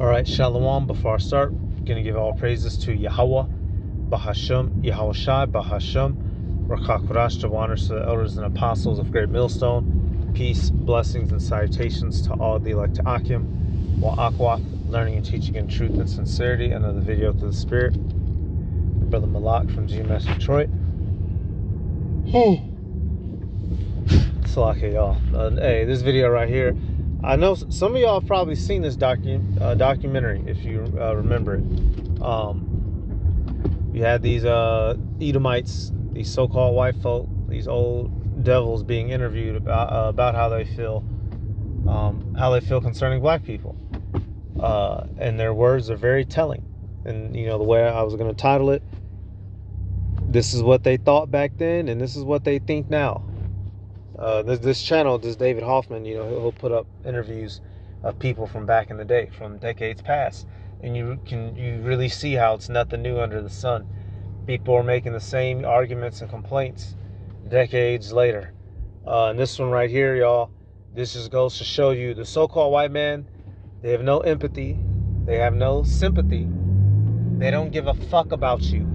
Alright, Shalom. Before I start, I'm going to give all praises to Yahweh, Bahashem, Yahushai, Bahashem, Rakakurash, to honors to the elders and apostles of Great Millstone. Peace, blessings, and salutations to all the elect Akim, Wa'akwath, learning and teaching in truth and sincerity. Another video to the Spirit. Brother Malak from GMS Detroit. Salaka, y'all. Hey, this video right here, I know some of y'all have probably seen this documentary, if you remember it. You had these Edomites, these so-called white folk, these old devils being interviewed about how they feel concerning black people, and their words are very telling. And you know, the way I was going to title it, this is what they thought back then, and this is what they think now. This channel, this David Hoffman, you know, he'll put up interviews of people from back in the day, from decades past, and you really see how it's nothing new under the sun. People are making the same arguments and complaints decades later. And this one right here, y'all, this just goes to show you the so-called white man, they have no empathy, they have no sympathy, they don't give a fuck about you.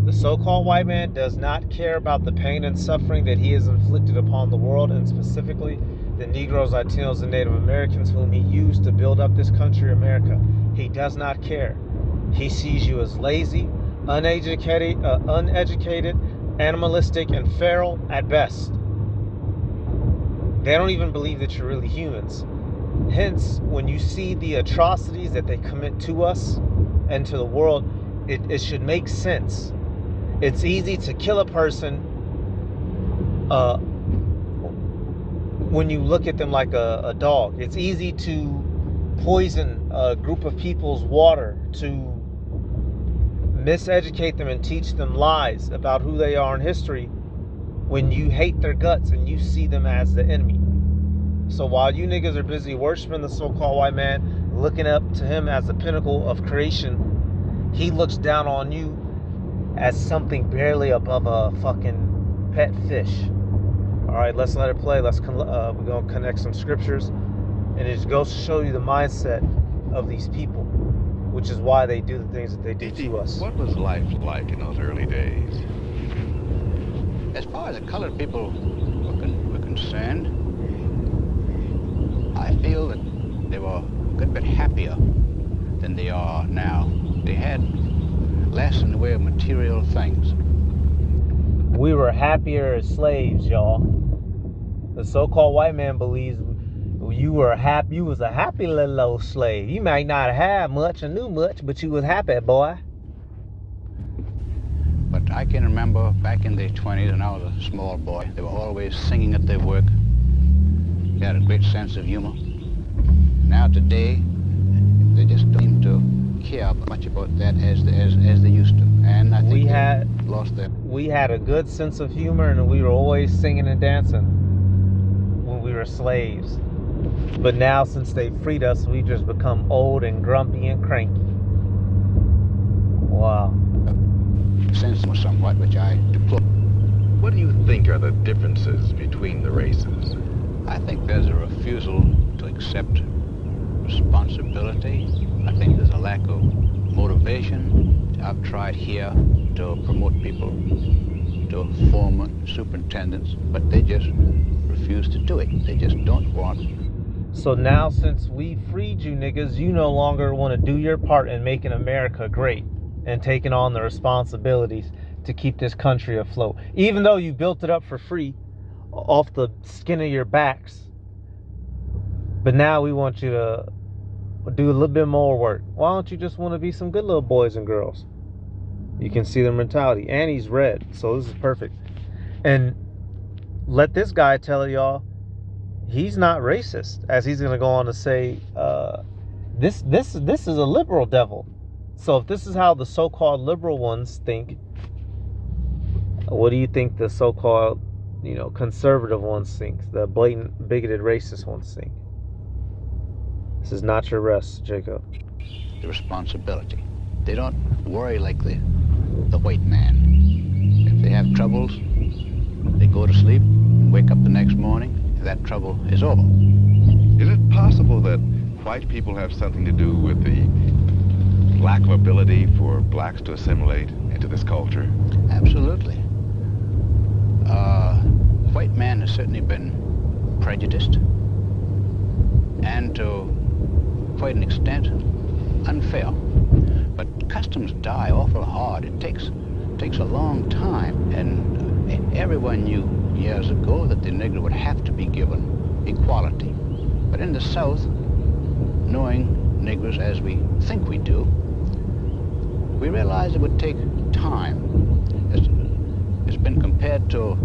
The so-called white man does not care about the pain and suffering that he has inflicted upon the world, and specifically the Negroes, Latinos, and Native Americans whom he used to build up this country, America. He does not care. He sees you as lazy, uneducated, animalistic, and feral at best. They don't even believe that you're really humans. Hence, when you see the atrocities that they commit to us and to the world, it should make sense. It's easy to kill a person when you look at them like a dog. It's easy to poison a group of people's water, to miseducate them and teach them lies about who they are in history when you hate their guts and you see them as the enemy. So while you niggas are busy worshiping the so-called white man, looking up to him as the pinnacle of creation, he looks down on you as something barely above a fucking pet fish. All right, let's let it play. We're gonna connect some scriptures, and it just goes to show you the mindset of these people, which is why they do the things that they do to us. What was life like in those early days? As far as the colored people were concerned, I feel that they were a good bit happier than they are now. They had less in the way of material things. We were happier as slaves, y'all. The so-called white man believes you was a happy little old slave. You might not have much or knew much, but you was happy, boy. But I can remember back in the 20s, when I was a small boy, they were always singing at their work. They had a great sense of humor. Now today, they just don't seem to care much about that as they used to, and I think we had a good sense of humor, and we were always singing and dancing when we were slaves. But now, since they freed us, we just become old and grumpy and cranky. Wow. Sense somewhat, which I deplore. What do you think are the differences between the races? I think there's a refusal to accept responsibility. I think there's a lack of motivation. I've tried here to promote people to foremen, superintendents, but they just refuse to do it. They just don't want. So now, since we freed you niggas, you no longer want to do your part in making America great and taking on the responsibilities to keep this country afloat. Even though you built it up for free off the skin of your backs. But now we want you to do a little bit more work. Why don't you just want to be some good little boys and girls? You can see their mentality. And he's red, so this is perfect. And let this guy tell y'all, he's not racist, as he's going to go on to say, this is a liberal devil. So if this is how the so-called liberal ones think, what do you think the so-called, conservative ones think, the blatant, bigoted, racist ones think? This is not your rest, Jacob. The responsibility. They don't worry like the white man. If they have troubles, they go to sleep, wake up the next morning, and that trouble is over. Is it possible that white people have something to do with the lack of ability for blacks to assimilate into this culture? Absolutely. White man has certainly been prejudiced and to quite an extent unfair. But customs die awful hard. It takes a long time, and everyone knew years ago that the Negro would have to be given equality. But in the South, knowing Negroes as we think we do, we realized it would take time. It's been compared to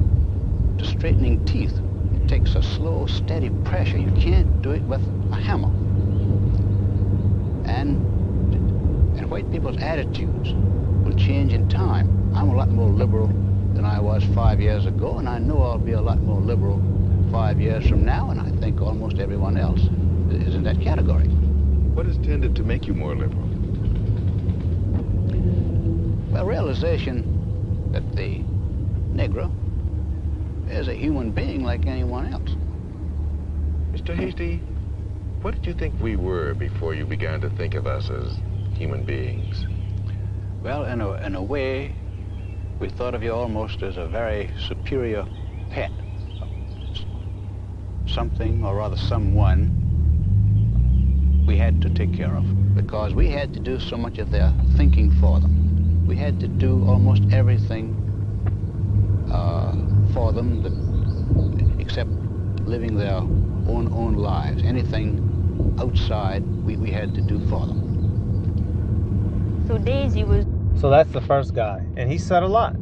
straightening teeth. It takes a slow, steady pressure. You can't do it with a hammer. And white people's attitudes will change in time. I'm a lot more liberal than I was 5 years ago, and I know I'll be a lot more liberal 5 years from now, and I think almost everyone else is in that category. What has tended to make you more liberal? Well, realization that the Negro is a human being like anyone else. Mr. Hasty, what did you think we were before you began to think of us as human beings? Well, in a way, we thought of you almost as a very superior pet. Something, or rather someone, we had to take care of, because we had to do so much of their thinking for them. We had to do almost everything for them except living their own lives. Anything outside, we had to do for them. So Daisy was... So that's the first guy, and he said a lot.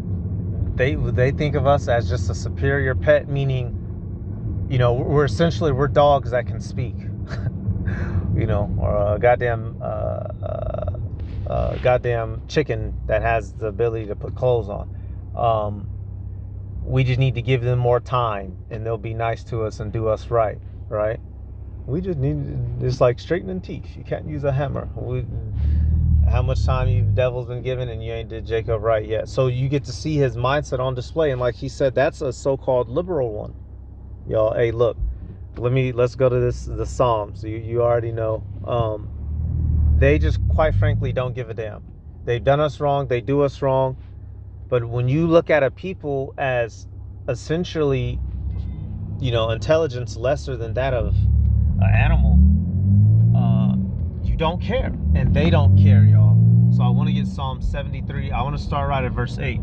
They think of us as just a superior pet, meaning, you know, we're dogs that can speak, you know, or a goddamn chicken that has the ability to put clothes on. We just need to give them more time, and they'll be nice to us and do us right? We just need, it's like straightening teeth. You can't use a hammer. How much time you devil's been given, and you ain't did Jacob right yet. So you get to see his mindset on display, and like he said, that's a so-called liberal one. Y'all, hey, look, let's go to the Psalms. You already know. They just, quite frankly, don't give a damn. They've done us wrong. They do us wrong. But when you look at a people as essentially, you know, intelligence lesser than that of an animal, you don't care, and they don't care, y'all. So I want to get Psalm 73. I want to start right at verse 8.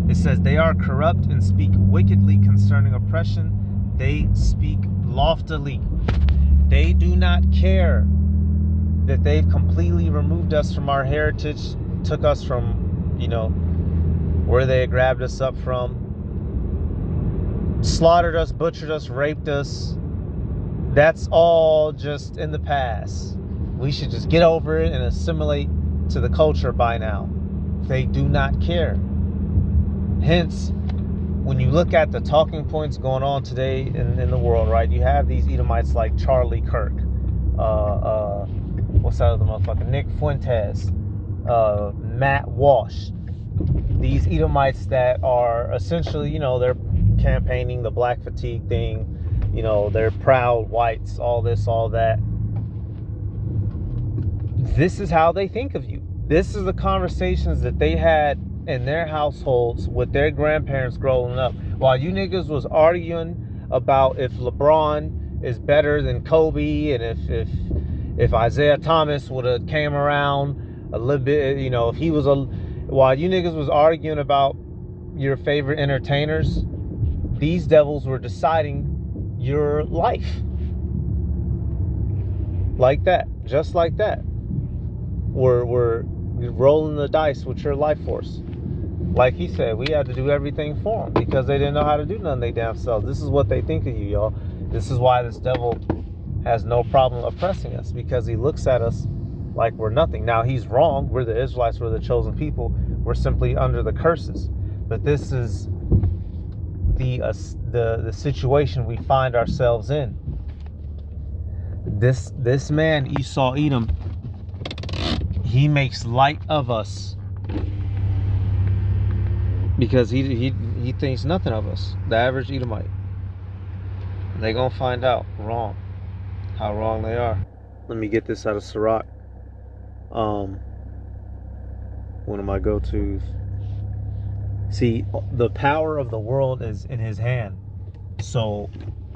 It says, "They are corrupt and speak wickedly concerning oppression. They speak loftily. They do not care that they've completely removed us from our heritage, took us from, you know, where they had grabbed us up from, slaughtered us, butchered us, raped us. That's all just in the past. We should just get over it and assimilate to the culture by now." They do not care. Hence, when you look at the talking points going on today in the world, right? You have these Edomites like Charlie Kirk, what's that other motherfucker? Nick Fuentes, Matt Walsh. These Edomites that are essentially, you know, they're campaigning the black fatigue thing, you know, they're proud whites, all this, all that. This is how they think of you. This is the conversations that they had in their households with their grandparents growing up. While you niggas was arguing about if LeBron is better than Kobe, and if Isaiah Thomas would have came around a little bit, you know, if he was while you niggas was arguing about your favorite entertainers, these devils were deciding your life. Like that, just like that. We're rolling the dice with your life force. Like he said, we had to do everything for them because they didn't know how to do none of they damn selves. This is what they think of you, y'all. This is why this devil has no problem oppressing us, because he looks at us like we're nothing. Now, he's wrong. We're the Israelites. We're the chosen people. We're simply under the curses. But this is the situation we find ourselves in. This man, Esau Edom, he makes light of us because he thinks nothing of us, the average Edomite. They're gonna find out how wrong they are. Let me get this out of Sirach. One of my go-tos. See, the power of the world is in his hand. So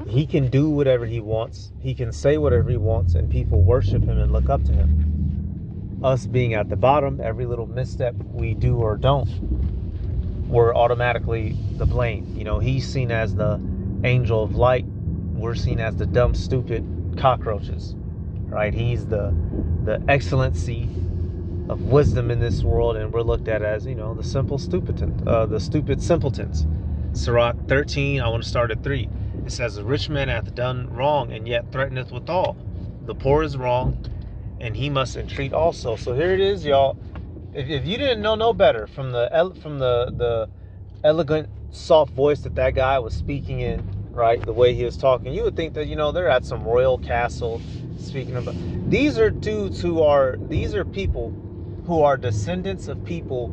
he can do whatever he wants. He can say whatever he wants, and people worship him and look up to him. Us being at the bottom, every little misstep we do or don't, we're automatically the blame. You know, he's seen as the angel of light. We're seen as the dumb, stupid cockroaches, right? He's the excellency of wisdom in this world, and we're looked at as, you know, the stupid simpletons. Sirach 13, I want to start at 3. It says, "A rich man hath done wrong, and yet threateneth withal. The poor is wrong, and he must entreat also." So here it is, y'all. If you didn't know no better from the elegant, soft voice that guy was speaking in, right, the way he was talking, you would think that, you know, they're at some royal castle speaking about. These are people who are descendants of people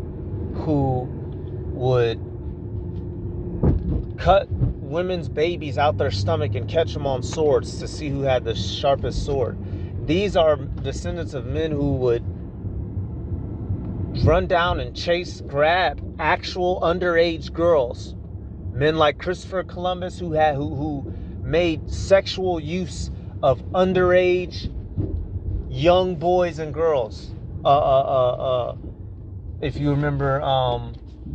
who would cut women's babies out their stomach and catch them on swords to see who had the sharpest sword. These are descendants of men who would run down and grab actual underage girls. Men like Christopher Columbus, who made sexual use of underage young boys and girls. If you remember,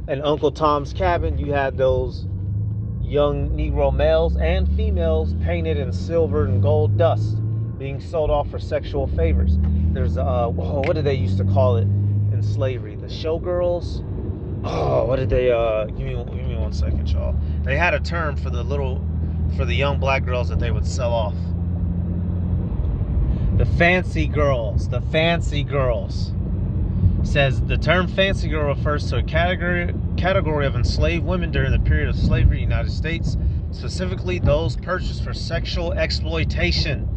in Uncle Tom's Cabin, you had those young Negro males and females painted in silver and gold dust being sold off for sexual favors. There's what did they used to call it in slavery? The showgirls. What did they give me 1 second, y'all. They had a term for the young black girls that they would sell off. The fancy girls. Says the term fancy girl refers to a category of enslaved women during the period of slavery in the United States, specifically those purchased for sexual exploitation,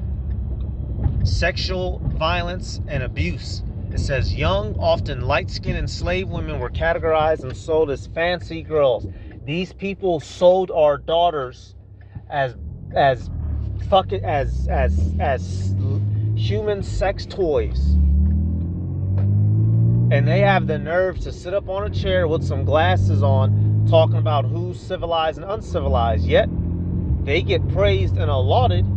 sexual violence, and abuse. It says young, often light-skinned enslaved women were categorized and sold as fancy girls. These people sold our daughters as human sex toys. And they have the nerve to sit up on a chair with some glasses on, talking about who's civilized and uncivilized. Yet, they get praised and lauded.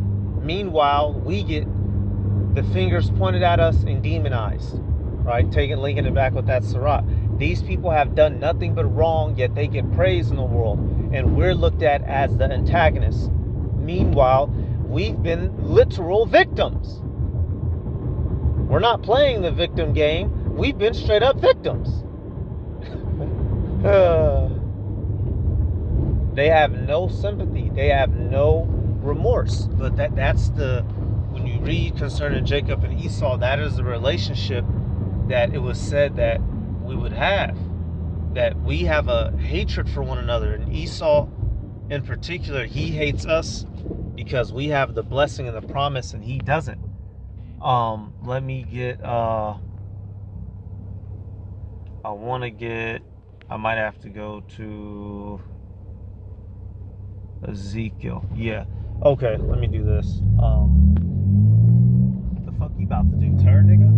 Meanwhile, we get the fingers pointed at us and demonized. Right? Linking it back with that Sirach. These people have done nothing but wrong, yet they get praised in the world. And we're looked at as the antagonists. Meanwhile, we've been literal victims. We're not playing the victim game. We've been straight up victims. They have no sympathy. They have no remorse. But that's when you read concerning Jacob and Esau, that is the relationship that it was said that we would have. That we have a hatred for one another. And Esau, in particular, he hates us because we have the blessing and the promise and he doesn't. Let me get I might have to go to Ezekiel. Yeah. Okay, let me do this. What the fuck you about to do? Turn, nigga?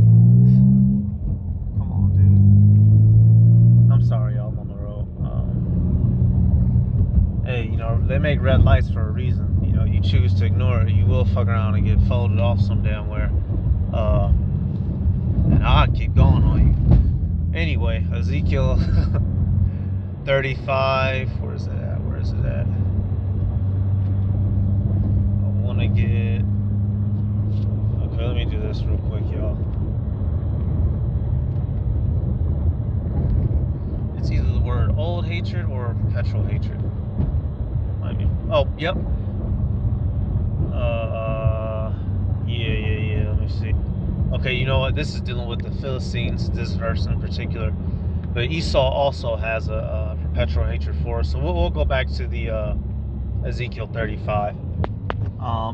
Come on, dude. I'm sorry, y'all. I'm on the road. Hey, you know, they make red lights for a reason. You know, you choose to ignore it, you will fuck around and get folded off some damn where. And I'll keep going on you. Anyway, Ezekiel 35. Where is it at? I want to get. Okay, let me do this real quick, y'all. It's either the word old hatred or perpetual hatred. Might be. Oh, yep. Yeah. Let me see. Okay, you know what? This is dealing with the Philistines, this verse in particular. But Esau also has a perpetual hatred for us. So we'll go back to the Ezekiel 35.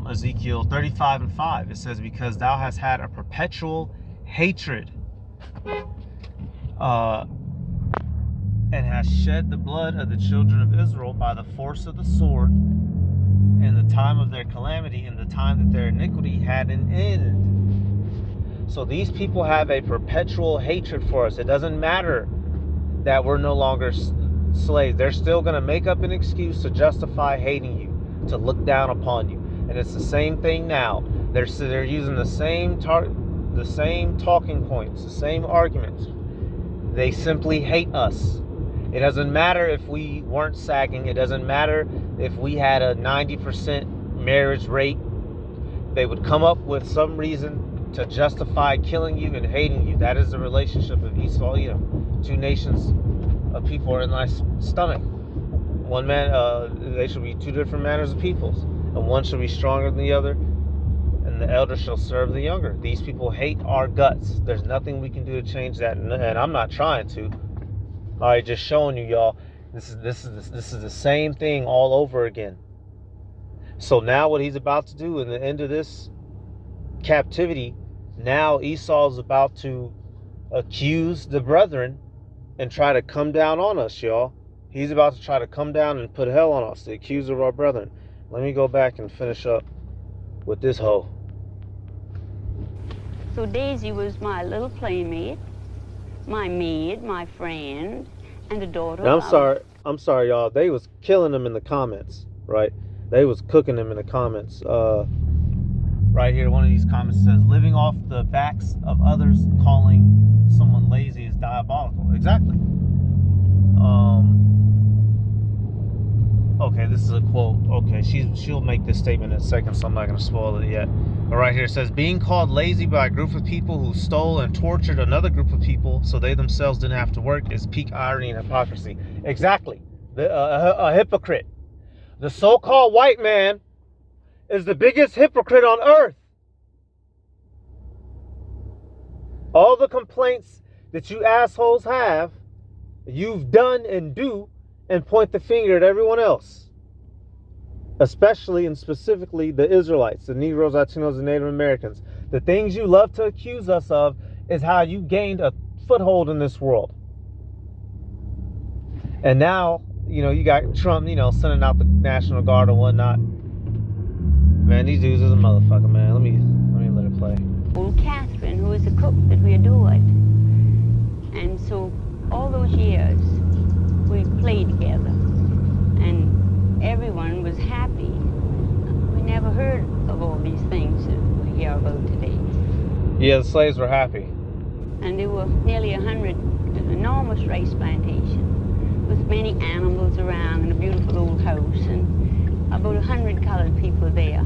Ezekiel 35 and 5. It says, "Because thou hast had a perpetual hatred, and hast shed the blood of the children of Israel by the force of the sword, in the time of their calamity, in the time that their iniquity had an end. So these people have a perpetual hatred for us. It doesn't matter that we're no longer slaves. They're still going to make up an excuse to justify hating you, to look down upon you. And it's the same thing now. They're using the same talking points, the same arguments. They simply hate us. It doesn't matter if we weren't sagging. It doesn't matter if we had a 90% marriage rate. They would come up with some reason to justify killing you and hating you. That is the relationship of Esau, Edom. Two nations of people are in my stomach. One man, they should be two different manners of peoples, and one should be stronger than the other, and the elder shall serve the younger. These people hate our guts. There's nothing we can do to change that, and I'm not trying to. All right, just showing you, y'all. This is the same thing all over again. So now what he's about to do in the end of this captivity, now Esau is about to accuse the brethren and try to come down on us, y'all. He's about to try to come down and put hell on us, the accuser of our brethren. Let me go back and finish up with this hoe. So Daisy was my little playmate, my maid, my friend, and the daughter. Now, I'm sorry, y'all. They was killing them in the comments, right? They was cooking them in the comments. Right here, one of these comments says, living off the backs of others, calling someone lazy is diabolical. Exactly. Okay, this is a quote. Okay, she'll make this statement in a second, so I'm not going to spoil it yet. But right here it says, being called lazy by a group of people who stole and tortured another group of people so they themselves didn't have to work is peak irony and hypocrisy. Exactly. A hypocrite. The so-called white man is the biggest hypocrite on earth. All the complaints that you assholes have, you've done and do, and point the finger at everyone else. Especially and specifically the Israelites, the Negroes, Latinos, and Native Americans. The things you love to accuse us of is how you gained a foothold in this world. And now, you got Trump, sending out the National Guard and whatnot. Man, these dudes is a motherfucker, man. Let me let it play. Old Catherine, who was the cook that we adored. And so all those years, we played together. And everyone was happy. We never heard of all these things that we hear about today. Yeah, the slaves were happy. And there were nearly 100, an enormous rice plantation with many animals around and a beautiful old house and about 100 colored people there.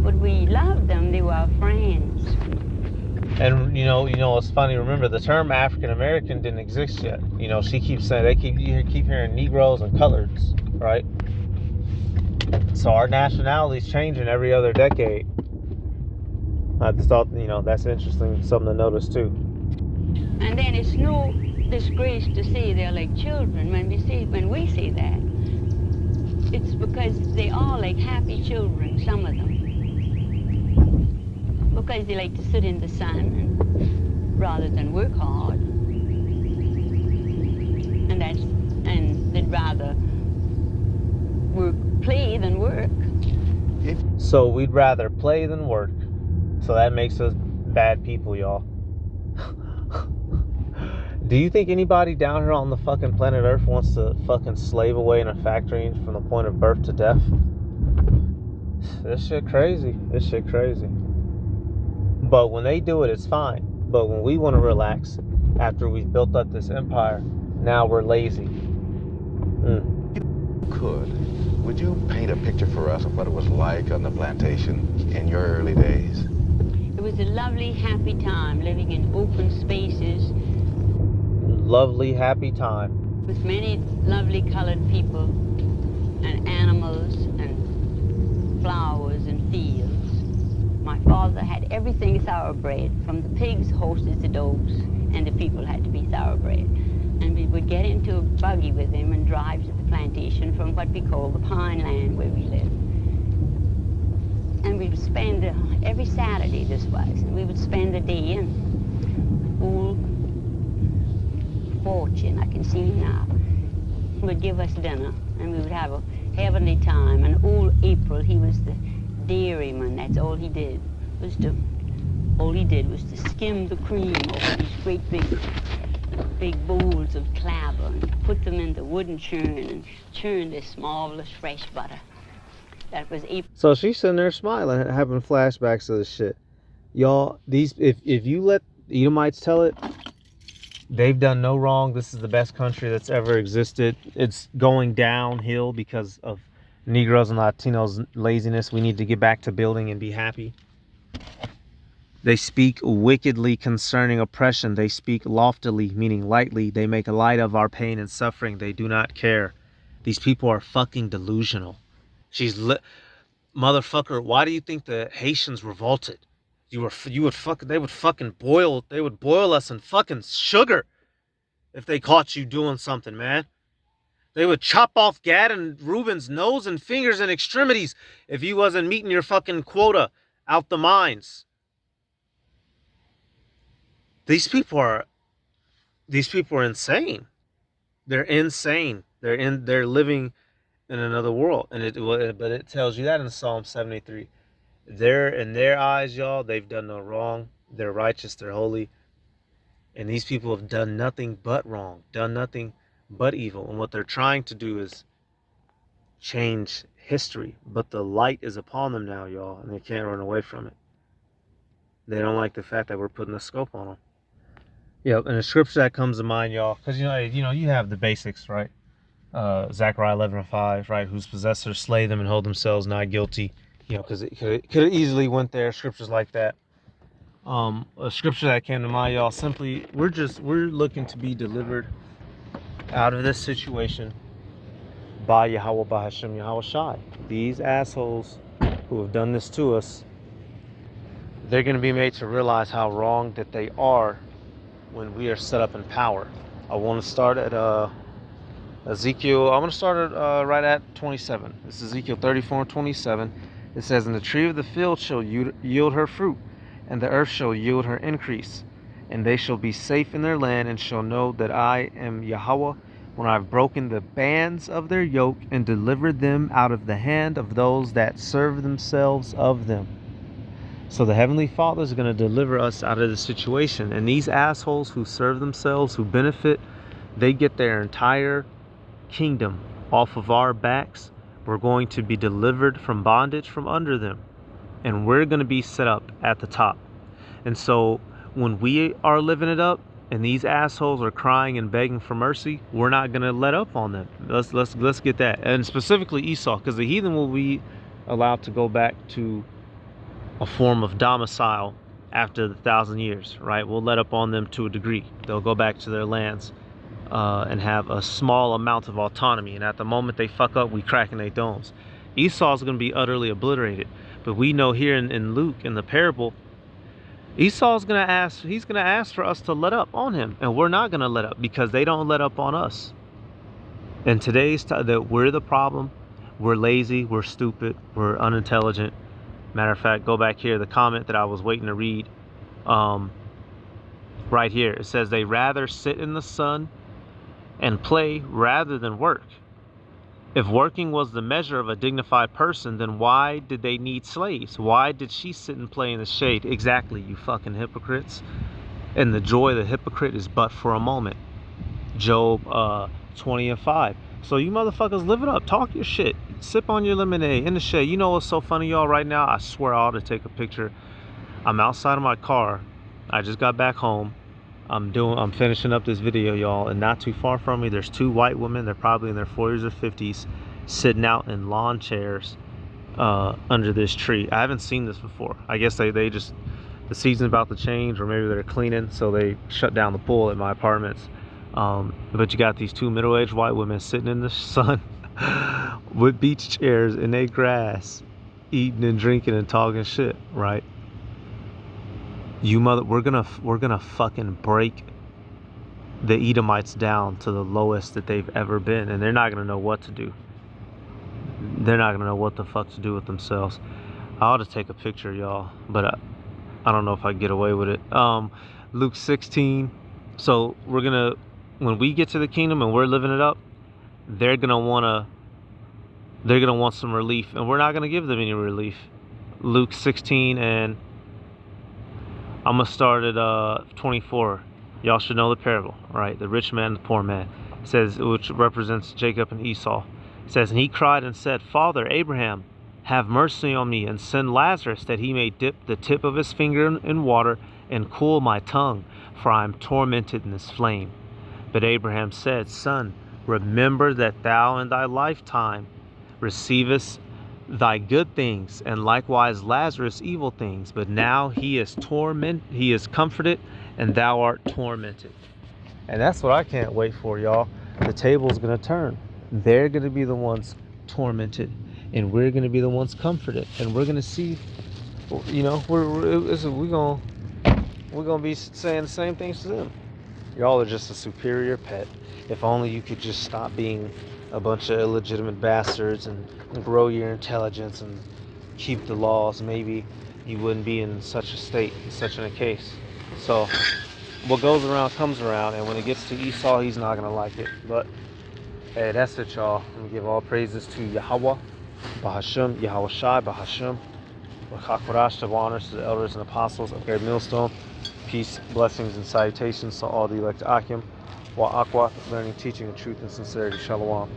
But we loved them. They were our friends. And it's funny. Remember, the term African American didn't exist yet. She keeps saying you keep hearing Negroes and coloreds, right? So our nationality's changing every other decade. I just thought that's interesting, something to notice too. And then it's no disgrace to say they're like children when we say that. It's because they are like happy children, some of them. Because they like to sit in the sun rather than work hard. And they'd rather play than work. So we'd rather play than work. So that makes us bad people, y'all. Do you think anybody down here on the fucking planet Earth wants to fucking slave away in a factory from the point of birth to death? This shit crazy. But when they do it, it's fine. But when we want to relax after we've built up this empire, now we're lazy. Would you paint a picture for us of what it was like on the plantation in your early days? It was a lovely, happy time living in open spaces. Lovely, happy time. With many lovely colored people and animals and flowers and fields. My father had everything thoroughbred, from the pigs, horses, the dogs, and the people had to be thoroughbred. And we would get into a buggy with him and drive to the plantation from what we call the pine land where we lived. And we would spend, every Saturday this was, and we would spend a day in old Fortune, I can see him now, would give us dinner, and we would have a heavenly time. And old April, he was the dairyman, that's all he did, was to All he did was to skim the cream over these great big bowls of clabber and put them in the wooden churn and churn this marvelous fresh butter. That was So she's sitting there smiling, having flashbacks of this shit. Y'all, if you let the Edomites tell it, they've done no wrong. This is the best country that's ever existed. It's going downhill because of Negroes and Latinos' laziness. We need to get back to building and be happy. They speak wickedly concerning oppression. They speak loftily, meaning lightly. They make light of our pain and suffering. They do not care. These people are fucking delusional. Motherfucker, why do you think the Haitians revolted? They would boil us in fucking sugar if they caught you doing something, man. They would chop off Gad and Reuben's nose and fingers and extremities if you wasn't meeting your fucking quota out the mines. These people are insane. They're insane. They're living in another world, but it tells you that in Psalm 73. In their eyes, y'all, they've done no wrong. They're righteous, they're holy. And these people have done nothing but wrong, done nothing but evil. And what they're trying to do is change history. But the light is upon them now, y'all, and they can't run away from it. They don't like the fact that we're putting a scope on them. Yep, and the scripture that comes to mind, y'all, because you have the basics, right? Zechariah 11:5, right? Whose possessors slay them and hold themselves not guilty. Because it could have easily went there. Scriptures like that. A scripture that came to mind, y'all. Simply, we're looking to be delivered out of this situation by Yahweh, by Hashem, Yahweh Shai. These assholes who have done this to us, they're going to be made to realize how wrong that they are when we are set up in power. I want to start at Ezekiel. I'm going to start at right at 27. This is Ezekiel 34:27. It says, "And the tree of the field shall yield her fruit, and the earth shall yield her increase. And they shall be safe in their land, and shall know that I am Yahweh, when I have broken the bands of their yoke, and delivered them out of the hand of those that serve themselves of them." So the Heavenly Father is going to deliver us out of the situation. And these assholes who serve themselves, who benefit, they get their entire kingdom off of our backs. We're going to be delivered from bondage from under them, and we're going to be set up at the top. And so when we are living it up and these assholes are crying and begging for mercy, we're not going to let up on them. Let's get that. And specifically Esau, because the heathen will be allowed to go back to a form of domicile after the 1,000 years, right? We'll let up on them to a degree. They'll go back to their lands and have a small amount of autonomy. And at the moment they fuck up, we crack in their domes. Esau's going to be utterly obliterated. But we know here in Luke, in the parable, Esau's going to ask for us to let up on him. And we're not going to let up, because they don't let up on us. And today's that we're the problem. We're lazy, we're stupid, we're unintelligent. Matter of fact, go back here, the comment that I was waiting to read. Right here, it says they rather sit in the sun and play rather than work. If working was the measure of a dignified person, then why did they need slaves? Why did she sit and play in the shade? Exactly, you fucking hypocrites. And the joy of the hypocrite is but for a moment. Job 20:5. So you motherfuckers, live it up. Talk your shit. Sip on your lemonade in the shade. You know what's so funny, y'all, right now? I swear I ought to take a picture. I'm outside of my car. I just got back home. I'm finishing up this video, y'all, and not too far from me, there's two white women. They're probably in their 40s or 50s, sitting out in lawn chairs under this tree. I haven't seen this before. I guess they just, the season's about to change, or maybe they're cleaning, so they shut down the pool at my apartments. But you got these two middle-aged white women sitting in the sun with beach chairs in their grass, eating and drinking and talking shit, right? We're gonna fucking break the Edomites down to the lowest that they've ever been, and they're not gonna know what to do. They're not gonna know what the fuck to do with themselves. I ought to take a picture, y'all, but I don't know if I get away with it. Luke 16. So when we get to the kingdom and we're living it up, they're gonna want some relief, and we're not gonna give them any relief. Luke 16 and I'm gonna start at 24. Y'all should know the parable, right? The rich man and the poor man. It says, which represents Jacob and Esau. It says, and he cried and said, Father Abraham, have mercy on me, and send Lazarus that he may dip the tip of his finger in water and cool my tongue, for I am tormented in this flame. But Abraham said, Son, remember that thou in thy lifetime receivest thy good things, and likewise Lazarus evil things. But now he is comforted, and thou art tormented. And that's what I can't wait for, y'all. The table's gonna turn. They're gonna be the ones tormented, and we're gonna be the ones comforted, and we're gonna see. You know, we're gonna be saying the same things to them. Y'all are just a superior pet. If only you could just stop being a bunch of illegitimate bastards and grow your intelligence and keep the laws, maybe you wouldn't be in such a state, such a case. So what goes around comes around, and when it gets to Esau, he's not gonna like it. But hey, that's it, y'all. I'm gonna give all praises to Yahweh, Bahashem, Yahweh Shai, Bahashem, Chakorash, double honors to the elders and apostles of Great Millstone. Peace, blessings, and salutations to all the elect Akim, Wa Aqua, learning, teaching, and truth and sincerity. Shalom.